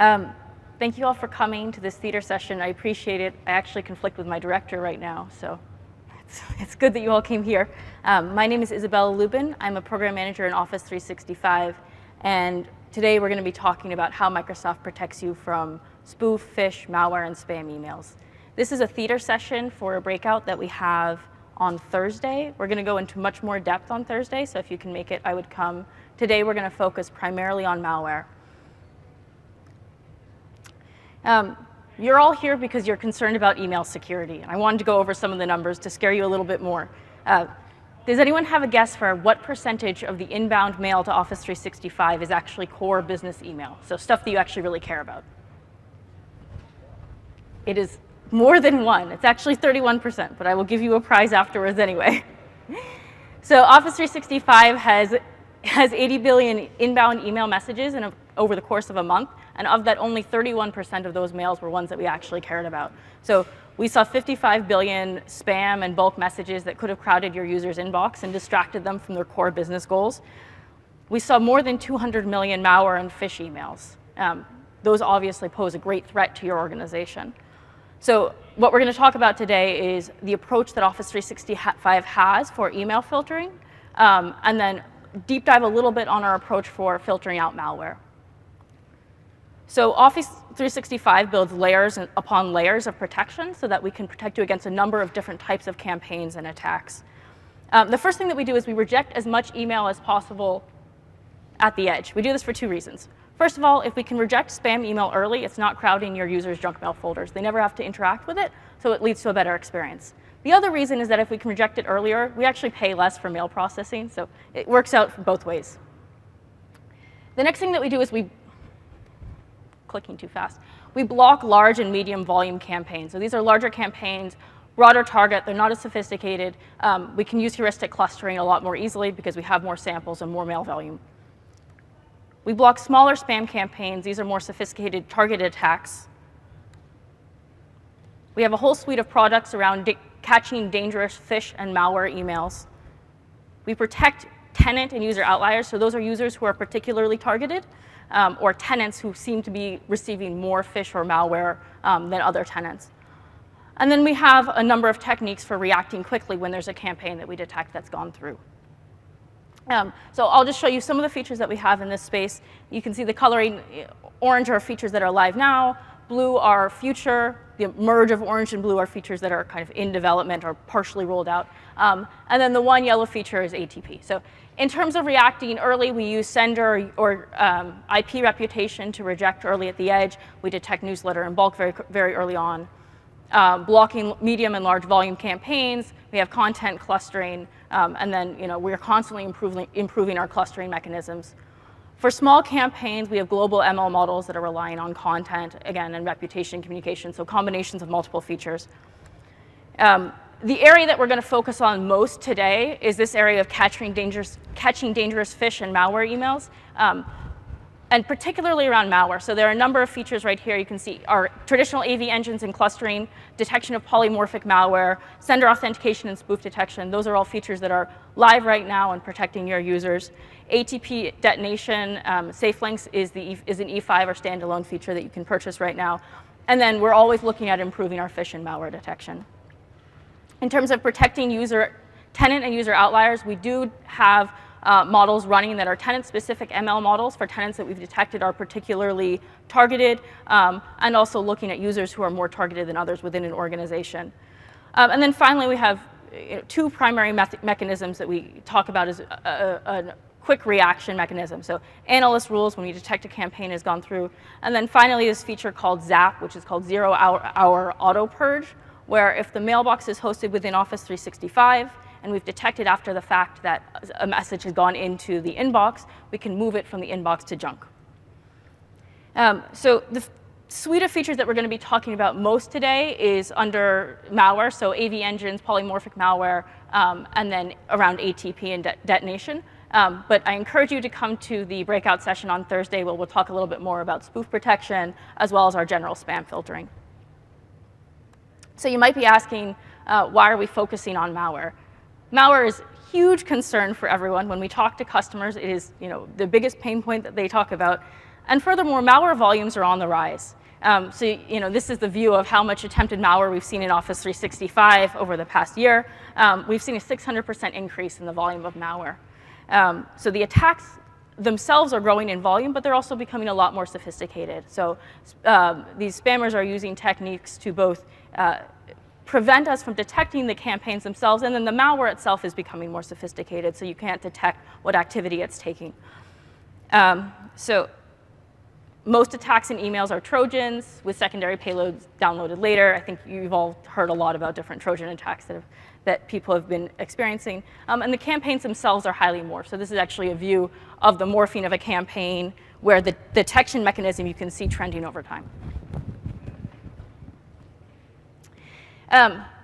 Thank you all for coming to this theater session. I appreciate it. I actually conflict with my director right now, so it's good that you all came here. My name is Isabella Lubin. I'm a program manager in Office 365, and today we're going to be talking about how Microsoft protects you from spoof, phish, malware, and spam emails. This is a theater session for a breakout that we have on Thursday. We're going to go into much more depth on Thursday, so if you can make it, I would come. Today we're going to focus primarily on malware. You're all here because you're concerned about email security. I wanted to go over some of the numbers to scare you a little bit more. Does anyone have a guess for what percentage of the inbound mail to Office 365 is actually core business email? So stuff that you actually really care about. It is more than one. It's actually 31%, but I will give you a prize afterwards anyway. So Office 365 has 80 billion inbound email messages over the course of a month, and of that, only 31% of those mails were ones that we actually cared about. So we saw 55 billion spam and bulk messages that could have crowded your user's inbox and distracted them from their core business goals. We saw more than 200 million malware and phish emails. Those obviously pose a great threat to your organization. So what we're going to talk about today is the approach that Office 365 has for email filtering, and then deep dive a little bit on our approach for filtering out malware. So Office 365 builds layers upon layers of protection so that we can protect you against a number of different types of campaigns and attacks. The first thing that we do is we reject as much email as possible at the edge. We do this for two reasons. First of all, if we can reject spam email early, it's not crowding your users' junk mail folders. They never have to interact with it, so it leads to a better experience. The other reason is that if we can reject it earlier, we actually pay less for mail processing, so it works out both ways. The next thing that we do is clicking too fast. We block large and medium volume campaigns. So these are larger campaigns, broader target, they're not as sophisticated. We can use heuristic clustering a lot more easily because we have more samples and more mail volume. We block smaller spam campaigns. These are more sophisticated targeted attacks. We have a whole suite of products around catching dangerous phish and malware emails. We protect tenant and user outliers, so those are users who are particularly targeted, or tenants who seem to be receiving more phish or malware than other tenants. And then we have a number of techniques for reacting quickly when there's a campaign that we detect that's gone through. So I'll just show you some of the features that we have in this space. You can see the coloring. Orange are features that are live now. Blue are future. The merge of orange and blue are features that are kind of in development or partially rolled out. And then the one yellow feature is ATP. So in terms of reacting early, we use sender or IP reputation to reject early at the edge. We detect newsletter and bulk very early on. Blocking medium and large volume campaigns. We have content clustering, and then we're constantly improving our clustering mechanisms. For small campaigns, we have global ML models that are relying on content, again, and reputation communication, so combinations of multiple features. The area that we're going to focus on most today is this area of catching dangerous phish and malware emails, and particularly around malware. So there are a number of features right here. You can see our traditional AV engines and clustering, detection of polymorphic malware, sender authentication and spoof detection. Those are all features that are live right now and protecting your users. ATP detonation, safe links is an E5 or standalone feature that you can purchase right now. And then we're always looking at improving our phish and malware detection. In terms of protecting tenant and user outliers, we do have models running that are tenant-specific ML models for tenants that we've detected are particularly targeted, and also looking at users who are more targeted than others within an organization. And then finally, we have two primary mechanisms that we talk about as a quick reaction mechanism. So analyst rules when we detect a campaign has gone through. And then finally, this feature called ZAP, which is called zero-hour auto purge, where if the mailbox is hosted within Office 365, and we've detected after the fact that a message has gone into the inbox, we can move it from the inbox to junk. So the suite of features that we're going to be talking about most today is under malware, so AV engines, polymorphic malware, and then around ATP and detonation. But I encourage you to come to the breakout session on Thursday where we'll talk a little bit more about spoof protection as well as our general spam filtering. So you might be asking, why are we focusing on malware? Malware is a huge concern for everyone. When we talk to customers, it is the biggest pain point that they talk about. And furthermore, malware volumes are on the rise. So this is the view of how much attempted malware we've seen in Office 365 over the past year. We've seen a 600% increase in the volume of malware. So the attacks themselves are growing in volume, but they're also becoming a lot more sophisticated. So these spammers are using techniques to both prevent us from detecting the campaigns themselves, and then the malware itself is becoming more sophisticated, so you can't detect what activity it's taking. So most attacks in emails are Trojans with secondary payloads downloaded later. I think you've all heard a lot about different Trojan attacks that people have been experiencing. And the campaigns themselves are highly morphed. So this is actually a view of the morphing of a campaign where the detection mechanism you can see trending over time.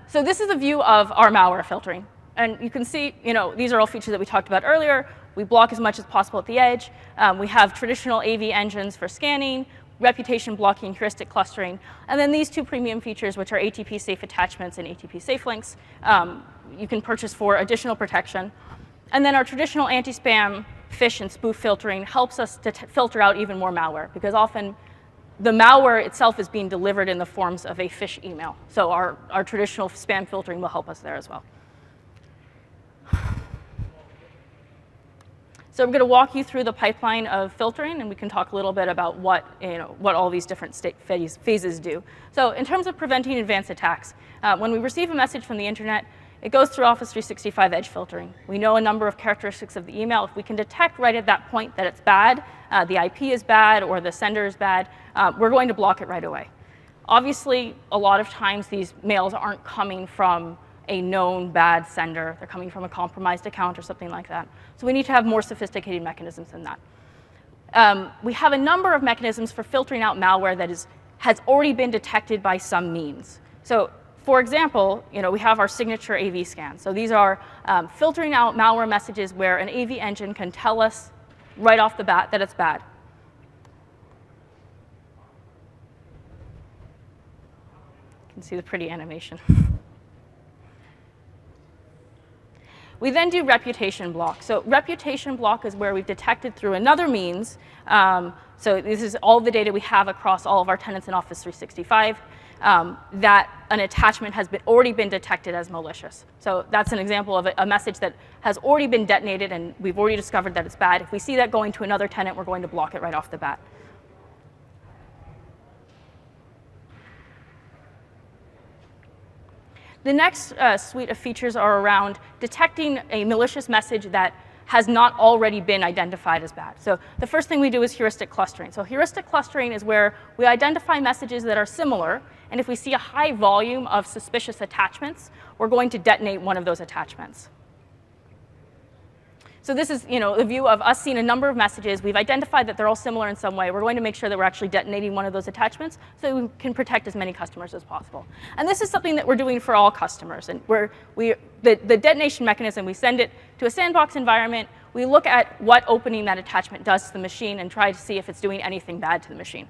So this is a view of our malware filtering. And you can see, these are all features that we talked about earlier. We block as much as possible at the edge. We have traditional AV engines for scanning, reputation blocking, heuristic clustering, and then these two premium features, which are ATP safe attachments and ATP safe links, you can purchase for additional protection. And then our traditional anti-spam, phish, and spoof filtering helps us to filter out even more malware, because often the malware itself is being delivered in the forms of a phish email. So our traditional spam filtering will help us there as well. So we're going to walk you through the pipeline of filtering, and we can talk a little bit about what all these different phases do. So in terms of preventing advanced attacks, when we receive a message from the internet, it goes through Office 365 edge filtering. We know a number of characteristics of the email. If we can detect right at that point that it's bad, the IP is bad, or the sender is bad, we're going to block it right away. Obviously, a lot of times these mails aren't coming from a known bad sender. They're coming from a compromised account or something like that. So we need to have more sophisticated mechanisms than that. We have a number of mechanisms for filtering out malware that has already been detected by some means. So for example, we have our signature AV scan. So these are filtering out malware messages where an AV engine can tell us right off the bat that it's bad. You can see the pretty animation. We then do reputation block. So reputation block is where we've detected through another means. So this is all the data we have across all of our tenants in Office 365, that an attachment has already been detected as malicious. So that's an example of a message that has already been detonated, and we've already discovered that it's bad. If we see that going to another tenant, we're going to block it right off the bat. The next suite of features are around detecting a malicious message that has not already been identified as bad. So the first thing we do is heuristic clustering. So heuristic clustering is where we identify messages that are similar, and if we see a high volume of suspicious attachments, we're going to detonate one of those attachments. So this is the view of us seeing a number of messages. We've identified that they're all similar in some way. We're going to make sure that we're actually detonating one of those attachments so we can protect as many customers as possible. And this is something that we're doing for all customers. And the detonation mechanism, we send it to a sandbox environment. We look at what opening that attachment does to the machine and try to see if it's doing anything bad to the machine.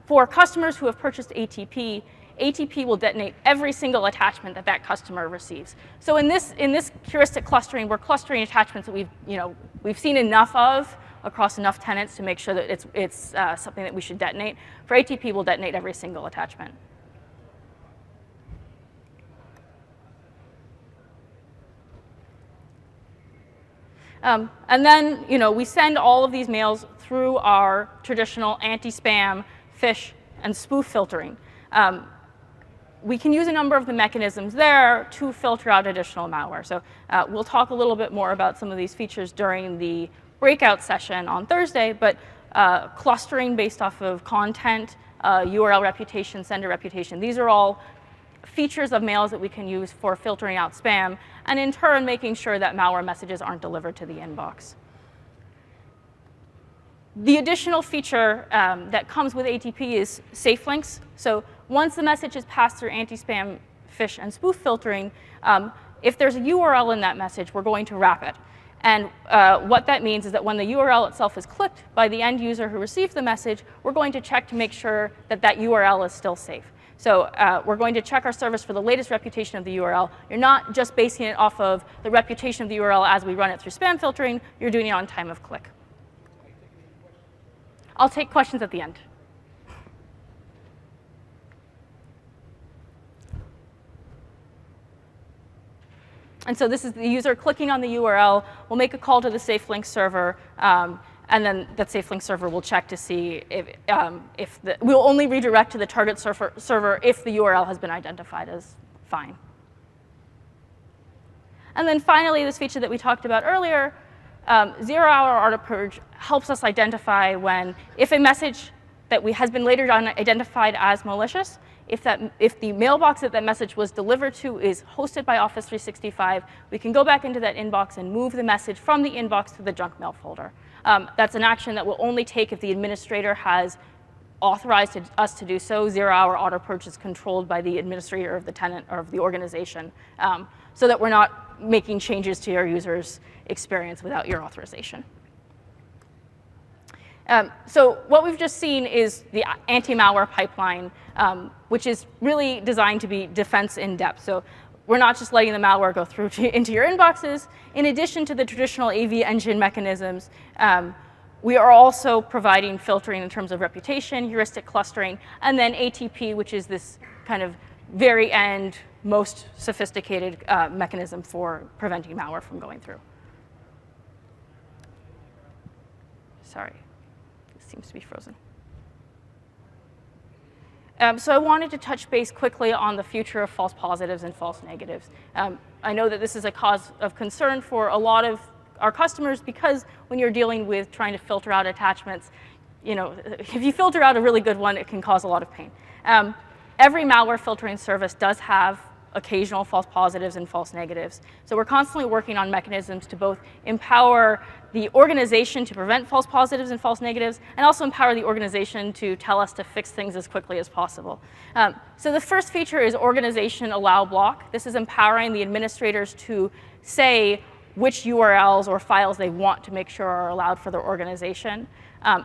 For customers who have purchased ATP, ATP will detonate every single attachment that that customer receives. So in this heuristic clustering, we're clustering attachments that we've seen enough of across enough tenants to make sure that it's something that we should detonate. For ATP, we'll detonate every single attachment. And then we send all of these mails through our traditional anti-spam, phish, and spoof filtering. We can use a number of the mechanisms there to filter out additional malware. So we'll talk a little bit more about some of these features during the breakout session on Thursday, but clustering based off of content, URL reputation, sender reputation, these are all features of mails that we can use for filtering out spam, and in turn making sure that malware messages aren't delivered to the inbox. The additional feature that comes with ATP is safe links. So once the message is passed through anti-spam, phish, and spoof filtering, if there's a URL in that message, we're going to wrap it. And what that means is that when the URL itself is clicked by the end user who received the message, we're going to check to make sure that that URL is still safe. So we're going to check our service for the latest reputation of the URL. You're not just basing it off of the reputation of the URL as we run it through spam filtering. You're doing it on time of click. I'll take questions at the end. And so this is the user clicking on the URL, will make a call to the SafeLink server, and then that SafeLink server will check to see if we'll only redirect to the target server if the URL has been identified as fine. And then finally, this feature that we talked about earlier, zero-hour auto purge helps us identify if a message that has been later identified as malicious, if the mailbox that that message was delivered to is hosted by Office 365, we can go back into that inbox and move the message from the inbox to the junk mail folder. That's an action that will only take if the administrator has authorized us to do so. Zero-hour auto purge is controlled by the administrator of the tenant or of the organization, so that we're not making changes to your user's experience without your authorization. So what we've just seen is the anti-malware pipeline, which is really designed to be defense in depth. So we're not just letting the malware go through into your inboxes. In addition to the traditional AV engine mechanisms, we are also providing filtering in terms of reputation, heuristic clustering, and then ATP, which is this kind of very end, most sophisticated mechanism for preventing malware from going through. Sorry. Seems to be frozen. So I wanted to touch base quickly on the future of false positives and false negatives. I know that this is a cause of concern for a lot of our customers because when you're dealing with trying to filter out attachments, if you filter out a really good one, it can cause a lot of pain. Every malware filtering service does have occasional false positives and false negatives. So we're constantly working on mechanisms to both empower the organization to prevent false positives and false negatives, and also empower the organization to tell us to fix things as quickly as possible. So the first feature is organization allow block. This is empowering the administrators to say which URLs or files they want to make sure are allowed for their organization.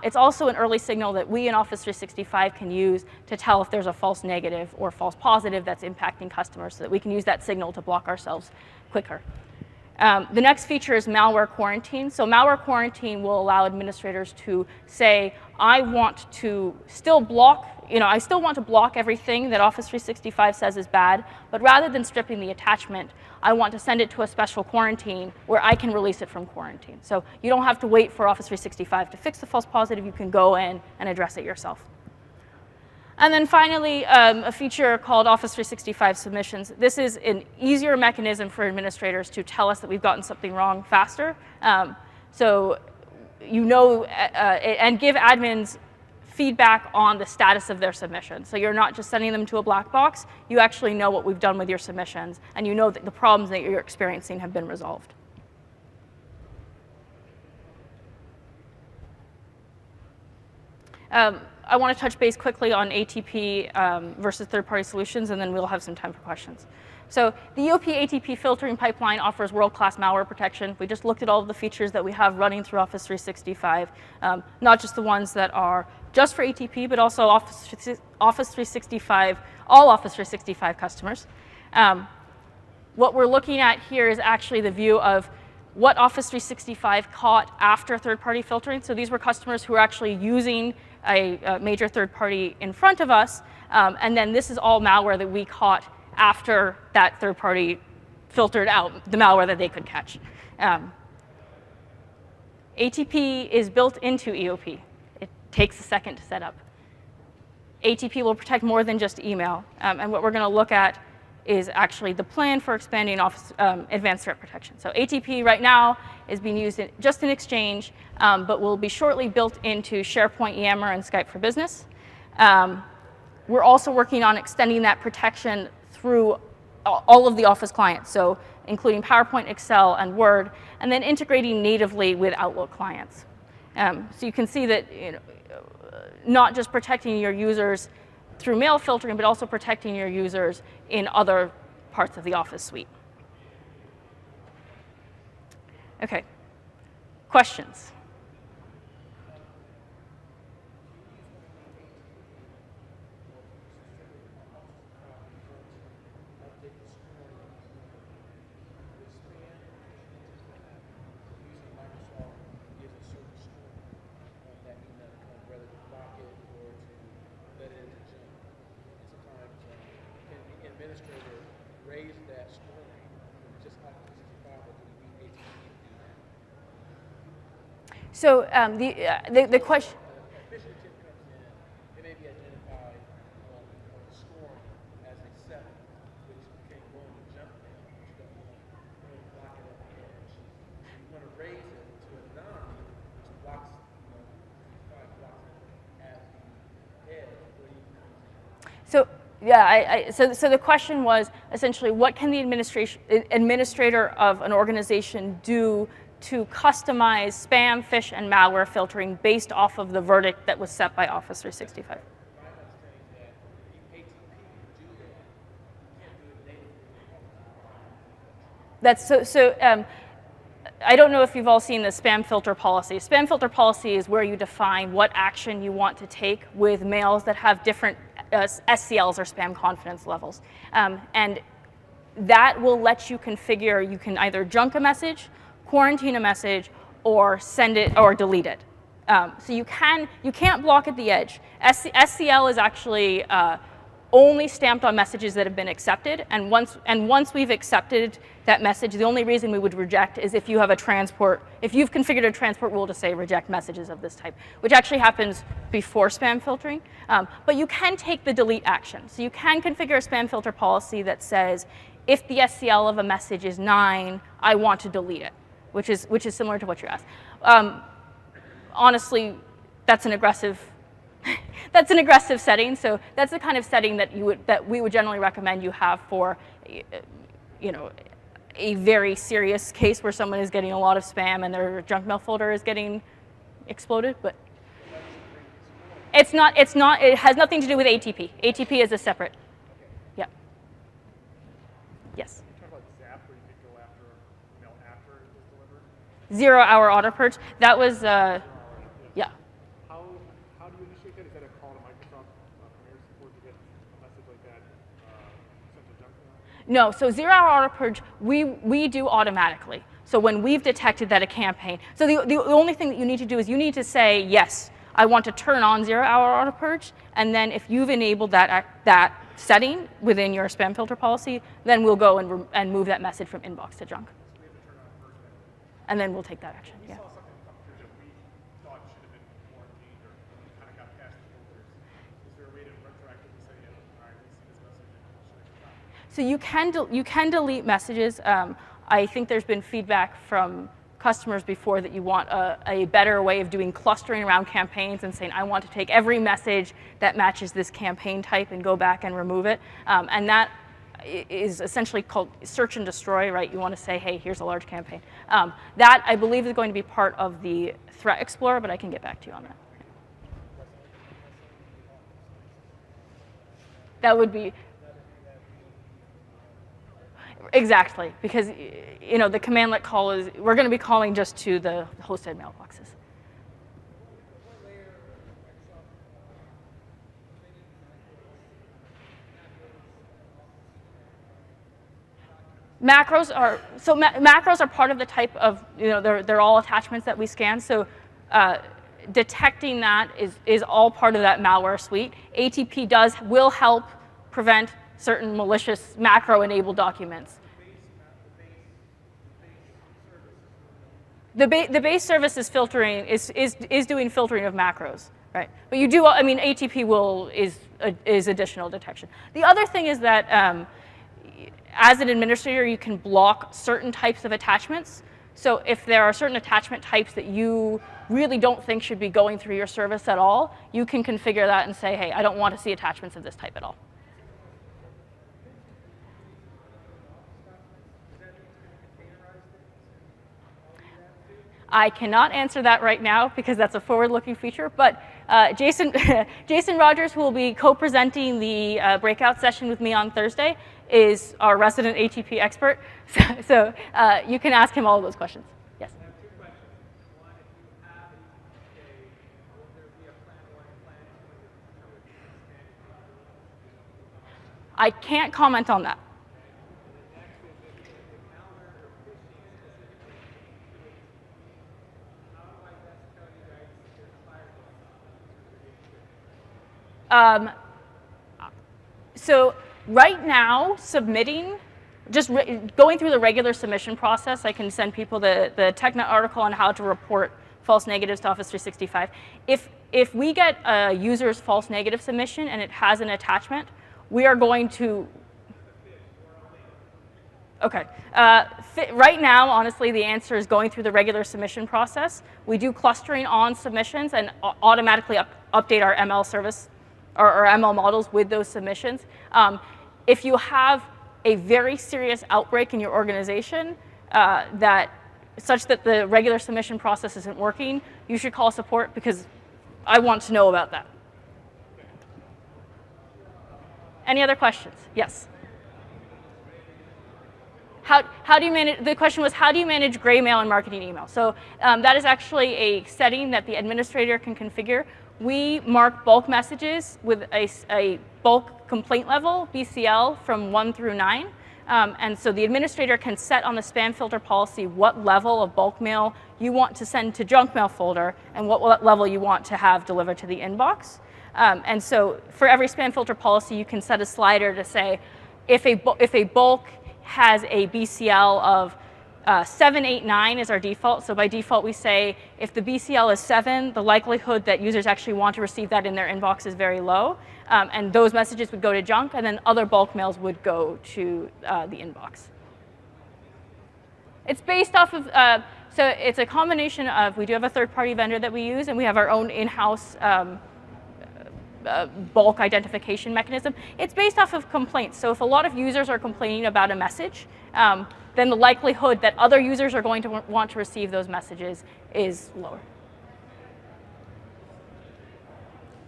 It's also an early signal that we in Office 365 can use to tell if there's a false negative or false positive that's impacting customers so that we can use that signal to block ourselves quicker. The next feature is malware quarantine. So malware quarantine will allow administrators to say, I want to still block, I still want to block everything that Office 365 says is bad, but rather than stripping the attachment, I want to send it to a special quarantine where I can release it from quarantine. So you don't have to wait for Office 365 to fix the false positive. You can go in and address it yourself. And then finally, a feature called Office 365 submissions. This is an easier mechanism for administrators to tell us that we've gotten something wrong faster. And give admins feedback on the status of their submission. So you're not just sending them to a black box. You actually know what we've done with your submissions, and you know that the problems that you're experiencing have been resolved. I want to touch base quickly on ATP versus third-party solutions, and then we'll have some time for questions. So the EOP ATP filtering pipeline offers world-class malware protection. We just looked at all of the features that we have running through Office 365, not just the ones that are just for ATP, but also Office 365, all Office 365 customers. What we're looking at here is actually the view of what Office 365 caught after third-party filtering. So these were customers who were actually using a major third party in front of us, and then this is all malware that we caught after that third party filtered out the malware that they could catch. ATP is built into EOP. It takes a second to set up. ATP will protect more than just email, and what we're going to look at is actually the plan for expanding Office advanced threat protection. So ATP right now is being used just in Exchange, but will be shortly built into SharePoint, Yammer, and Skype for Business. We're also working on extending that protection through all of the Office clients, so including PowerPoint, Excel, and Word, and then integrating natively with Outlook clients. So you can see that not just protecting your users through mail filtering, but also protecting your users in other parts of the Office suite. Okay, questions? administrator raise that scoring just off the 65, or do we need ATP to do that? So the question. A Phish tip comes in, it may be identified on the scoring as a 7, which can go in the junk mail, which you don't want to block it at the edge. You want to raise it to a 9, which blocks, 65 blocks it at the edge where you come in. So yeah, so the question was essentially, what can the administrator of an organization do to customize spam, phish, and malware filtering based off of the verdict that was set by Office 365? I don't know if you've all seen the spam filter policy. Spam filter policy is where you define what action you want to take with mails that have different SCLs, or spam confidence levels. And that will let you configure, you can either junk a message, quarantine a message, or send it or delete it. So you can't block at the edge. SCL is actually only stamped on messages that have been accepted, and once we've accepted that message, the only reason we would reject is if you have if you've configured a transport rule to say reject messages of this type, which actually happens before spam filtering. But you can take the delete action. So you can configure a spam filter policy that says, if the SCL of a message is 9, I want to delete it, which is similar to what you asked. Honestly, that's an aggressive setting. So that's the kind of setting that we would generally recommend you have for, a very serious case where someone is getting a lot of spam and their junk mail folder is getting exploded. But it's not. It has nothing to do with ATP. ATP is a separate. Yeah. Yes. You talk about Zap, where you could go after it was delivered. 0-hour auto purge. That was. Yeah. How do you initiate that? Is that a call to Microsoft Premier support to get a message like that sent to junk mail? No, so 0-hour auto purge, we do automatically. So when we've detected that a campaign, so the only thing that you need to do is you need to say, yes, I want to turn on 0-hour auto purge, and then if you've enabled that setting within your spam filter policy, then we'll go and move that message from inbox to junk. And then we'll take that action. Yeah. So you can delete messages. I think there's been feedback from customers before that you want a better way of doing clustering around campaigns and saying, I want to take every message that matches this campaign type and go back and remove it. And that is essentially called search and destroy, right? You want to say, hey, here's a large campaign. That, I believe, is going to be part of the Threat Explorer, but I can get back to you on that. That would be... Exactly, because the commandlet call is, we're going to be calling just to the hosted mailboxes. Macros are part of the type of, they're all attachments that we scan. So detecting that is all part of that malware suite. ATP will help prevent certain malicious macro-enabled documents. The base service is filtering, is doing filtering of macros, right? But you do, ATP is additional detection. The other thing is that as an administrator, you can block certain types of attachments. So if there are certain attachment types that you really don't think should be going through your service at all, you can configure that and say, hey, I don't want to see attachments of this type at all. I cannot answer that right now because that's a forward-looking feature, but Jason Rogers, who will be co-presenting the breakout session with me on Thursday, is our resident ATP expert, so you can ask him all of those questions. Yes? I have 2 questions. One, if you have ATP, will there be a plan or a plan to I can't comment on that. So Right now, going through the regular submission process, I can send people the TechNet article on how to report false negatives to Office 365. If we get a user's false negative submission and it has an attachment, we are going to, okay. Right now, honestly, the answer is going through the regular submission process. We do clustering on submissions and automatically update our ML service or ML models with those submissions. If you have a very serious outbreak in your organization such that the regular submission process isn't working, you should call support because I want to know about that. Any other questions? Yes. How do you manage, the question was, how do you manage gray mail and marketing email? So that is actually a setting that the administrator can configure. We mark bulk messages with a bulk complaint level, BCL, from 1 through 9. And so the administrator can set on the spam filter policy what level of bulk mail you want to send to junk mail folder and what level you want to have delivered to the inbox. And so for every spam filter policy, you can set a slider to say, if a bulk has a BCL of 7, 8, 9 is our default. So by default, we say if the BCL is 7, the likelihood that users actually want to receive that in their inbox is very low. And those messages would go to junk, and then other bulk mails would go to the inbox. It's based off of, so it's a combination of, we do have a third-party vendor that we use, and we have our own in-house bulk identification mechanism. It's based off of complaints. So if a lot of users are complaining about a message, then the likelihood that other users are going to want to receive those messages is lower.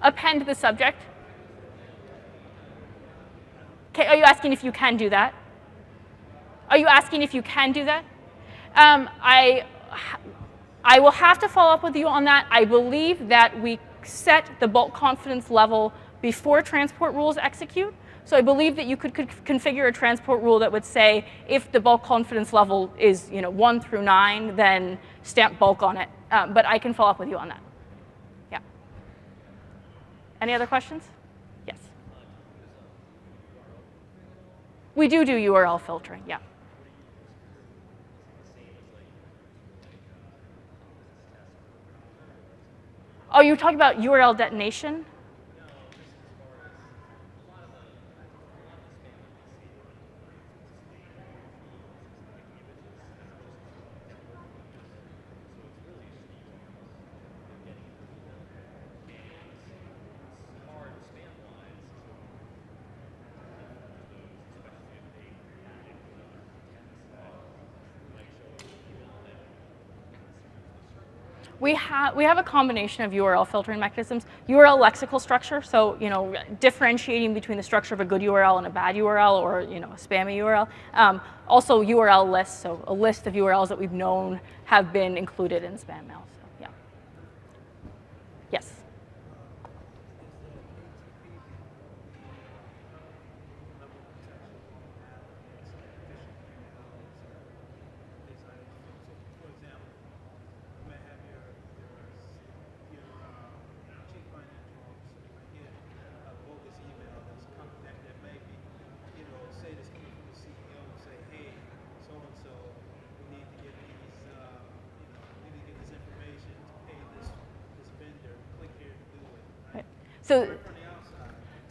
Append the subject. Okay, are you asking if you can do that? Are you asking if you can do that? I will have to follow up with you on that. I believe that we set the bulk confidence level before transport rules execute. So I believe that you could configure a transport rule that would say if the bulk confidence level is 1 through 9, then stamp bulk on it. But I can follow up with you on that. Yeah. Any other questions? Yes. We do URL filtering, yeah. Oh, you're talking about URL detonation? We have a combination of URL filtering mechanisms. URL lexical structure, so differentiating between the structure of a good URL and a bad URL, or a spammy URL. Also URL lists, so a list of URLs that we've known have been included in spam mail. So, yeah. Yes.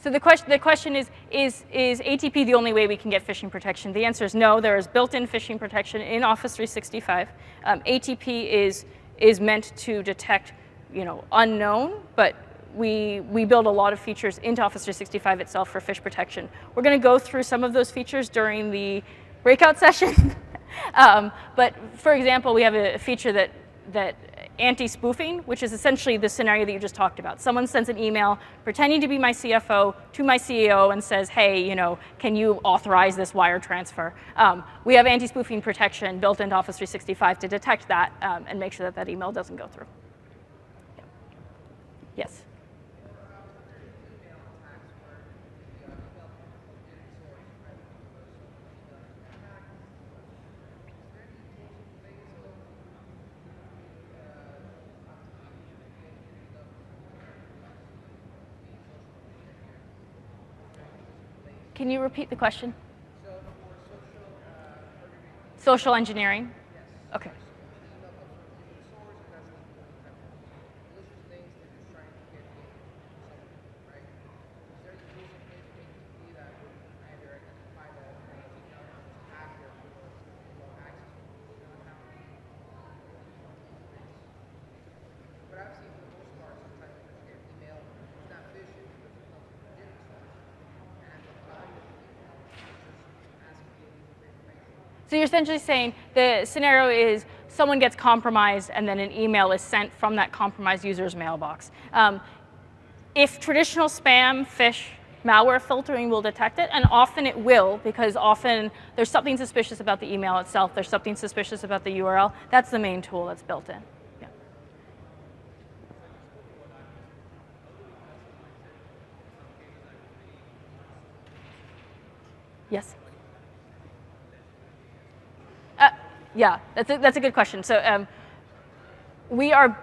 So the question is ATP the only way we can get phishing protection? The answer is no. There is built-in phishing protection in Office 365. ATP is meant to detect unknown, but we build a lot of features into Office 365 itself for phish protection. We're going to go through some of those features during the breakout session. But for example, we have a feature that anti-spoofing, which is essentially the scenario that you just talked about. Someone sends an email pretending to be my CFO to my CEO and says, hey, can you authorize this wire transfer? We have anti-spoofing protection built into Office 365 to detect that and make sure that email doesn't go through. Yeah. Yes? Can you repeat the question? So for social, Social engineering? yes. Okay. Email comes from the source, and that's what people type in. Malicious things, they're just trying to get in something, right? Is there a using HTTP that would either identify that email and just hack their access to the email account? What I've seen for the most part, sometimes people get email, it's not phishing because it comes from a different source, and the body of the email is just asking you for information. So you're essentially saying the scenario is someone gets compromised and then an email is sent from that compromised user's mailbox. If traditional spam, phish, malware filtering will detect it, and often it will, because often there's something suspicious about the email itself, there's something suspicious about the URL, that's the main tool that's built in. Yeah. Yes? Yeah, that's a good question. So we are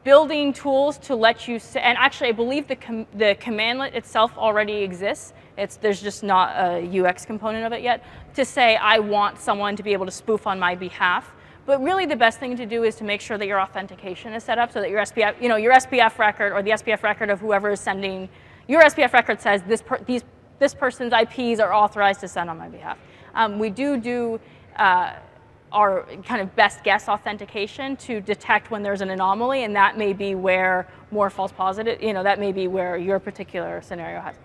building tools to let you, and actually I believe the commandlet itself already exists. There's just not a UX component of it yet, to say I want someone to be able to spoof on my behalf. But really the best thing to do is to make sure that your authentication is set up so that your SPF, your SPF record or the SPF record of whoever is sending, your SPF record says this person's IPs are authorized to send on my behalf. We do our kind of best guess authentication to detect when there's an anomaly, and that may be where more false positive, that may be where your particular scenario has.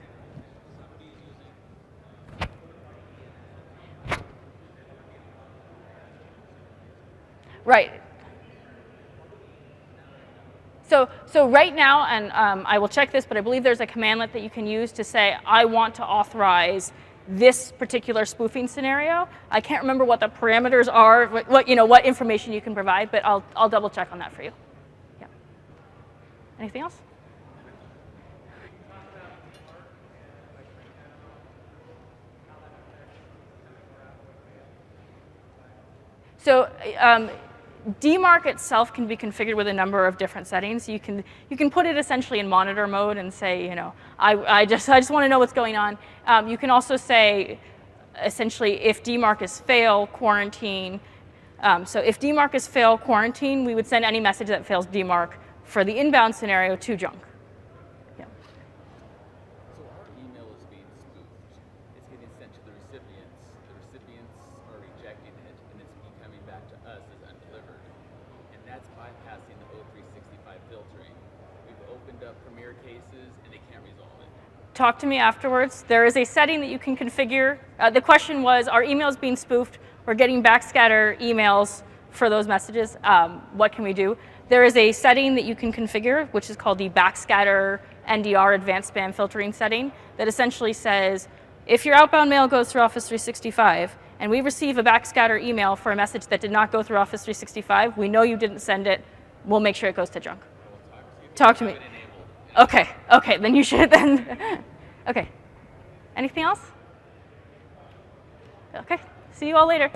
Right. So right now, and I will check this, but I believe there's a commandlet that you can use to say, I want to authorize this particular spoofing scenario. I can't remember what the parameters are, what information you can provide, but I'll double check on that for you. Yeah. Anything else? So DMARC itself can be configured with a number of different settings. You can put it essentially in monitor mode and say, I just want to know what's going on. You can also say, essentially, if DMARC is fail, quarantine. So if DMARC is fail, quarantine, we would send any message that fails DMARC for the inbound scenario to junk. Yeah. So our email is being spoofed. It's getting sent to the recipients. The recipients are rejecting it, and it's coming back to us as undelivered. And that's bypassing the O365 filtering. We've opened up Premier cases, and they can't resolve it. Talk to me afterwards. There is a setting that you can configure. The question was, are emails being spoofed? We're getting backscatter emails for those messages. What can we do? There is a setting that you can configure, which is called the backscatter NDR advanced spam filtering setting, that essentially says, if your outbound mail goes through Office 365, and we receive a backscatter email for a message that did not go through Office 365, we know you didn't send it, we'll make sure it goes to junk. Talk to me. Okay, then you should then. Okay. Anything else? Okay, see you all later.